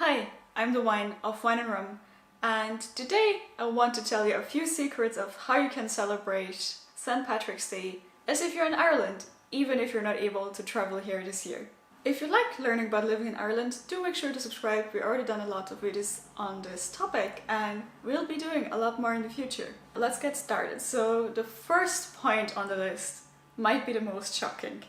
Hi, I'm the Wine of Wine and Rum, and today I want to tell you a few secrets of how you can celebrate St. Patrick's Day as if you're in Ireland, even if you're not able to travel here this year. If you like learning about living in Ireland, do make sure to subscribe. We've already done a lot of videos on this topic and we'll be doing a lot more in the future. Let's get started. So the first point on the list might be the most shocking,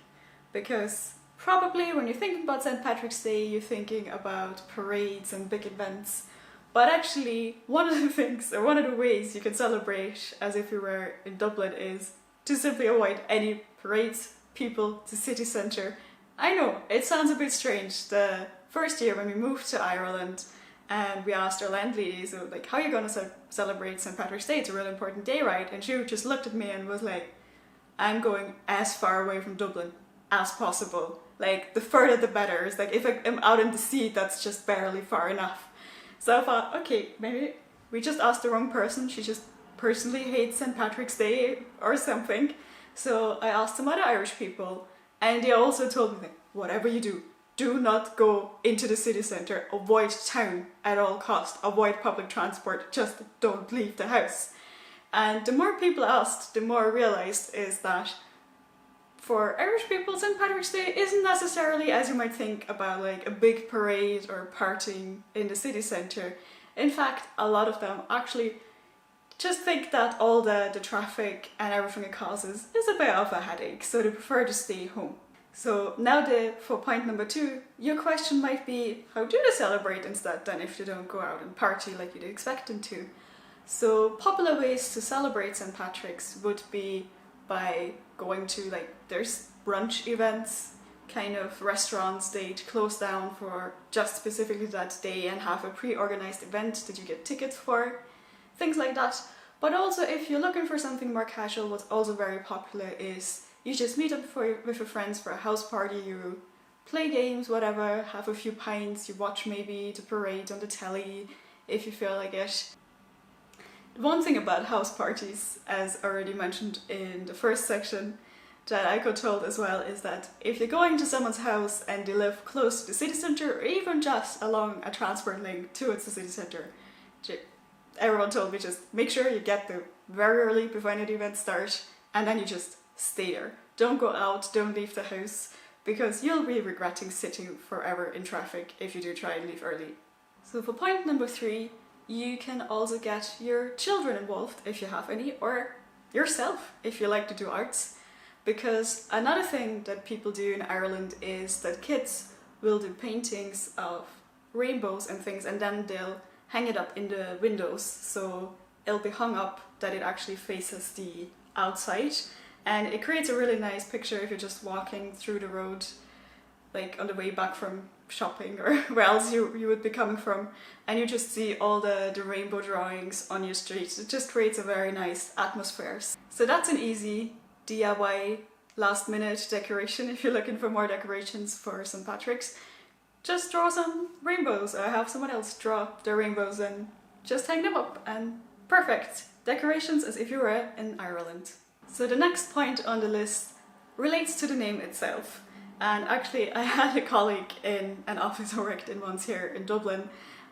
because probably when you're thinking about St. Patrick's Day, you're thinking about parades and big events. But actually, one of the things, or one of the ways you can celebrate as if you were in Dublin is to simply avoid any parades, people, the city centre. I know, it sounds a bit strange. The first year when we moved to Ireland and we asked our landlady, so like, how are you going to celebrate St. Patrick's Day? It's a really important day, right? And she just looked at me and was like, I'm going as far away from Dublin as possible. Like, the further the better. It's like, if I'm out in the sea, that's just barely far enough. So I thought, okay, maybe we just asked the wrong person. She just personally hates St. Patrick's Day or something. So I asked some other Irish people, and they also told me, like, whatever you do, do not go into the city centre, avoid town at all costs, avoid public transport, just don't leave the house. And the more people asked, the more I realised is that for Irish people, St. Patrick's Day isn't necessarily as you might think about, like a big parade or partying in the city centre. In fact, a lot of them actually just think that all the traffic and everything it causes is a bit of a headache, so they prefer to stay home. So now for point number 2, your question might be, how do they celebrate instead then if they don't go out and party like you'd expect them to? So popular ways to celebrate St. Patrick's would be by going to, like, there's brunch events, kind of restaurants they'd close down for just specifically that day and have a pre-organized event that you get tickets for, things like that. But also, if you're looking for something more casual, what's also very popular is you just meet up with your friends for a house party, you play games, whatever, have a few pints, you watch maybe the parade on the telly if you feel like it. One thing about house parties, as already mentioned in the first section, that I got told as well, is that if you're going to someone's house and they live close to the city centre or even just along a transport link towards the city centre, everyone told me just make sure you get there very early before any of the events start, and then you just stay there. Don't go out, don't leave the house, because you'll be regretting sitting forever in traffic if you do try and leave early. So for point number 3, you can also get your children involved if you have any, or yourself if you like to do arts. Because another thing that people do in Ireland is that kids will do paintings of rainbows and things, and then they'll hang it up in the windows, so it'll be hung up that it actually faces the outside, and it creates a really nice picture if you're just walking through the road, like on the way back from shopping or where else you would be coming from, and you just see all the rainbow drawings on your street. It just creates a very nice atmosphere. So that's an easy DIY last minute decoration if you're looking for more decorations for St. Patrick's. Just draw some rainbows or have someone else draw their rainbows and just hang them up, and perfect! Decorations as if you were in Ireland. So the next point on the list relates to the name itself. And actually, I had a colleague in an office I worked in once here in Dublin,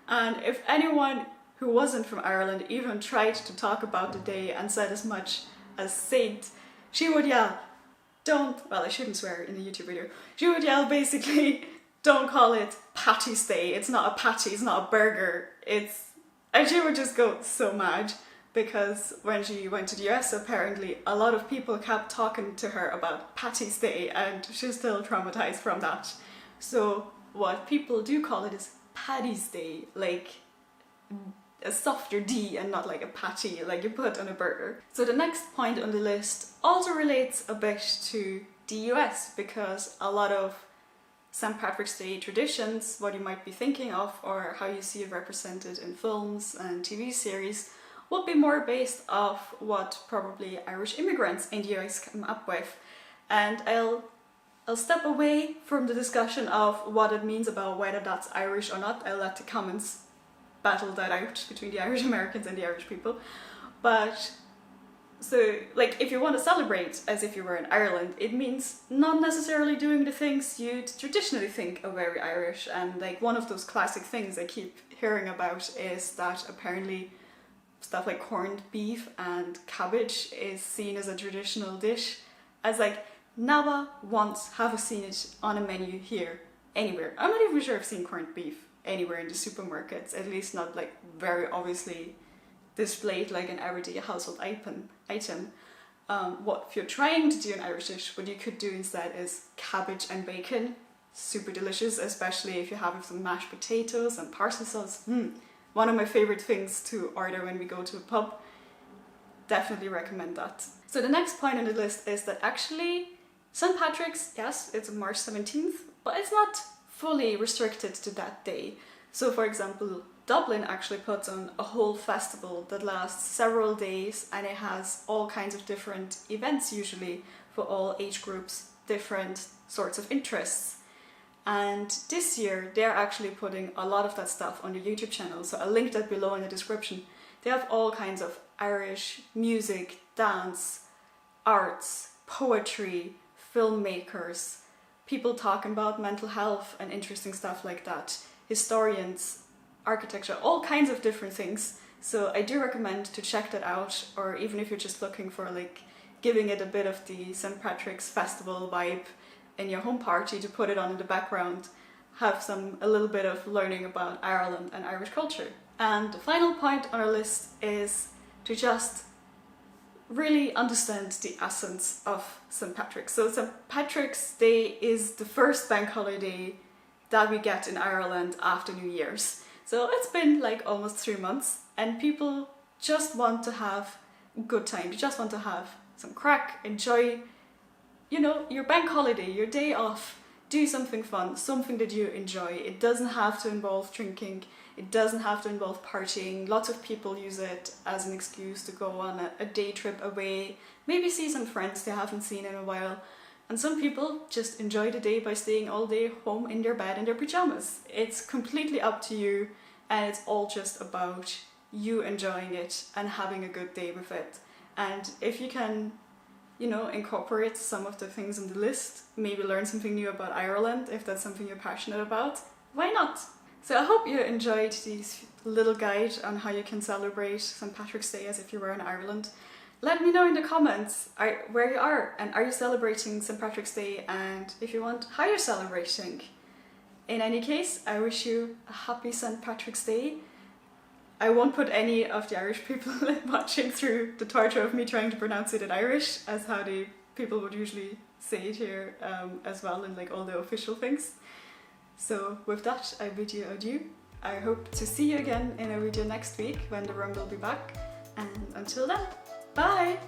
and if anyone who wasn't from Ireland even tried to talk about the day and said as much as Saint, she would yell, well, I shouldn't swear in the YouTube video, she would yell basically, don't call it Patty's Day, it's not a patty, it's not a burger, and she would just go so mad. Because when she went to the US, apparently a lot of people kept talking to her about Patty's Day, and she's still traumatized from that. So what people do call it is Paddy's Day, like a softer D and not like a patty like you put on a burger. So the next point on the list also relates a bit to the US, because a lot of St. Patrick's Day traditions, what you might be thinking of or how you see it represented in films and TV series, would be more based off what probably Irish immigrants in the US come up with. And I'll step away from the discussion of what it means about whether that's Irish or not. I'll let the comments battle that out between the Irish Americans and the Irish people. But So, like, if you want to celebrate as if you were in Ireland, it means not necessarily doing the things you'd traditionally think are very Irish. And like one of those classic things I keep hearing about is that apparently stuff like corned beef and cabbage is seen as a traditional dish. As like, never once have I seen it on a menu here, anywhere. I'm not even sure I've seen corned beef anywhere in the supermarkets, at least not like very obviously displayed like an everyday household item. What if you're trying to do an Irish dish, what you could do instead is cabbage and bacon. Super delicious, especially if you have with some mashed potatoes and parsley sauce. One of my favorite things to order when we go to a pub. Definitely recommend that. So the next point on the list is that actually St. Patrick's, yes, it's March 17th, but it's not fully restricted to that day. So for example, Dublin actually puts on a whole festival that lasts several days, and it has all kinds of different events usually for all age groups, different sorts of interests. And this year they're actually putting a lot of that stuff on their YouTube channel, so I'll link that below in the description. They have all kinds of Irish music, dance, arts, poetry, filmmakers, people talking about mental health and interesting stuff like that, historians, architecture, all kinds of different things. So I do recommend to check that out, or even if you're just looking for like giving it a bit of the St. Patrick's festival vibe in your home party, to put it on in the background, have a little bit of learning about Ireland and Irish culture. And the final point on our list is to just really understand the essence of St. Patrick's. So St. Patrick's Day is the first bank holiday that we get in Ireland after New Year's. So it's been like almost 3 months, and people just want to have a good time. They just want to have some crack, enjoy, you know, your bank holiday, your day off, do something fun, something that you enjoy. It doesn't have to involve drinking, it doesn't have to involve partying. Lots of people use it as an excuse to go on a day trip away, maybe see some friends they haven't seen in a while. And some people just enjoy the day by staying all day home in their bed in their pajamas. It's completely up to you, and it's all just about you enjoying it and having a good day with it. And if you can, you know, incorporate some of the things on the list, maybe learn something new about Ireland if that's something you're passionate about, why not? So I hope you enjoyed this little guide on how you can celebrate St. Patrick's Day as if you were in Ireland. Let me know in the comments where you are, and are you celebrating St. Patrick's Day, and if you want, how you're celebrating. In any case, I wish you a happy St. Patrick's Day. I won't put any of the Irish people watching through the torture of me trying to pronounce it in Irish, as how the people would usually say it here as well in like all the official things. So with that, I bid you adieu. I hope to see you again in a video next week when the room will be back, and until then, bye!